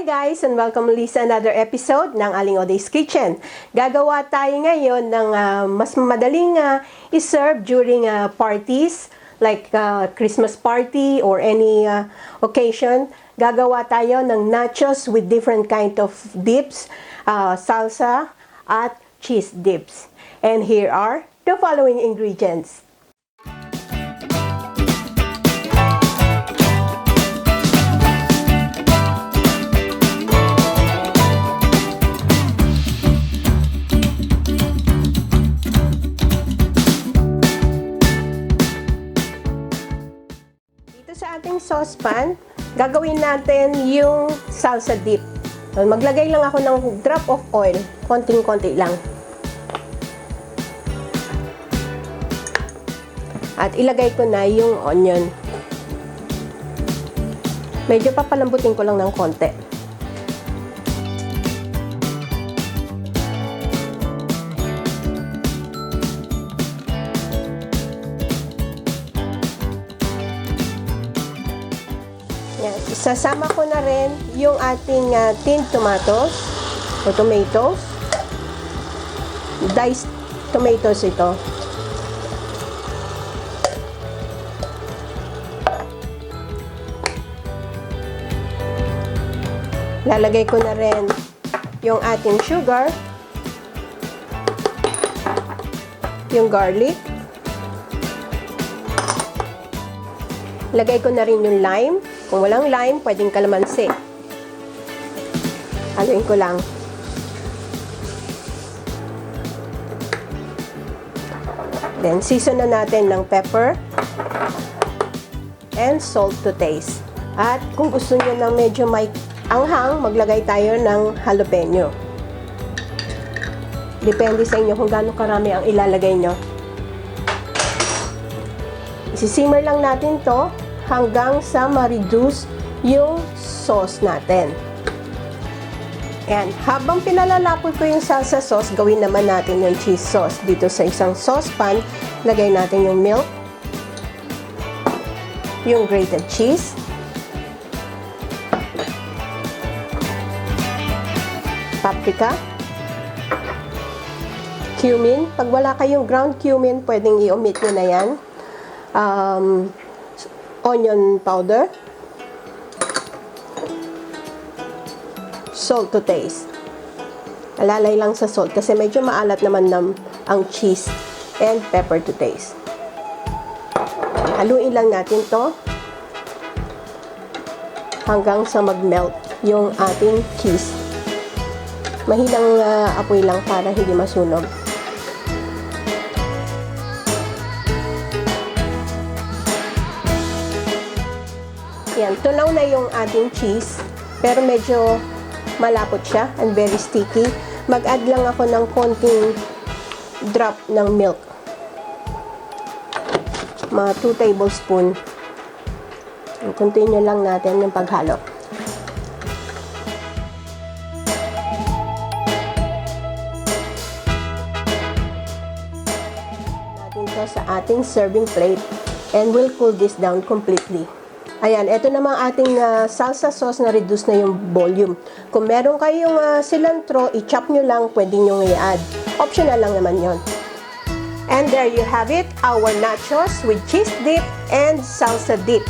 guys, and welcome ulit sa another episode ng Aling Oday's Kitchen. Gagawa tayo ngayon ng mas madaling iserve during parties like Christmas party or any occasion. Gagawa tayo ng nachos with different kind of dips, salsa at cheese dips. And here are the following ingredients. Sa ating saucepan, gagawin natin yung salsa dip. Maglagay lang ako ng drop of oil, konting-konti lang. At ilagay ko na yung onion. Medyo papalambutin ko lang ng konti. Sasama ko na rin yung ating tinned tomatoes o tomatoes. Diced tomatoes ito. Lalagay ko na rin yung ating sugar, yung garlic. Lagay ko na rin yung lime. Kung walang lime, pwedeng calamansi. Haluin ko lang. Then, season na natin ng pepper and salt to taste. At kung gusto nyo ng medyo may anghang, maglagay tayo ng jalapeno. Depende sa inyo kung gaano karami ang ilalagay nyo. Isisimmer lang natin to hanggang sa ma-reduce yung sauce natin. And habang pinalalapoy ko yung salsa sauce, gawin naman natin yung cheese sauce. Dito sa isang saucepan, lagay natin yung milk, yung grated cheese, paprika, cummin. Pag wala kayong ground cummin, pwedeng i-omit nyo na yan. Onion powder, salt to taste. Alalay lang sa salt kasi medyo maalat naman ang cheese, and pepper to taste. Haluin lang natin to hanggang sa mag-melt yung ating cheese. Mahinang apoy lang para hindi masunog. Yan, tunaw na yung ating cheese, pero medyo malapot siya and very sticky. Mag-add lang ako ng konting drop ng milk. Mga 2 tablespoon. Continue lang natin yung paghalo. Natin to sa ating serving plate and we'll cool this down completely. Ayan, ito namang ating salsa sauce na reduce na yung volume. Kung meron kayong cilantro, i-chop nyo lang, pwede nyo i-add. Optional lang naman yon. And there you have it, our nachos with cheese dip and salsa dip.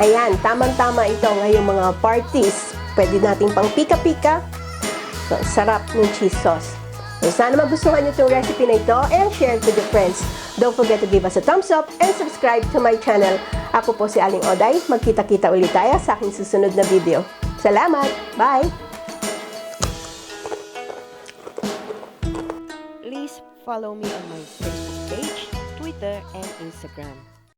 Ayan, tamang-tama ito ngayong mga parties. Pwede nating pang pika-pika. So, sarap ng cheese sauce. So, sana magustuhan nyo itong recipe na ito and share it with your friends. Don't forget to give us a thumbs up and subscribe to my channel. Ako po si Aling Oday. Magkita-kita ulit tayo sa aking susunod na video. Salamat! Bye! Please follow me on my Facebook page, Twitter, and Instagram.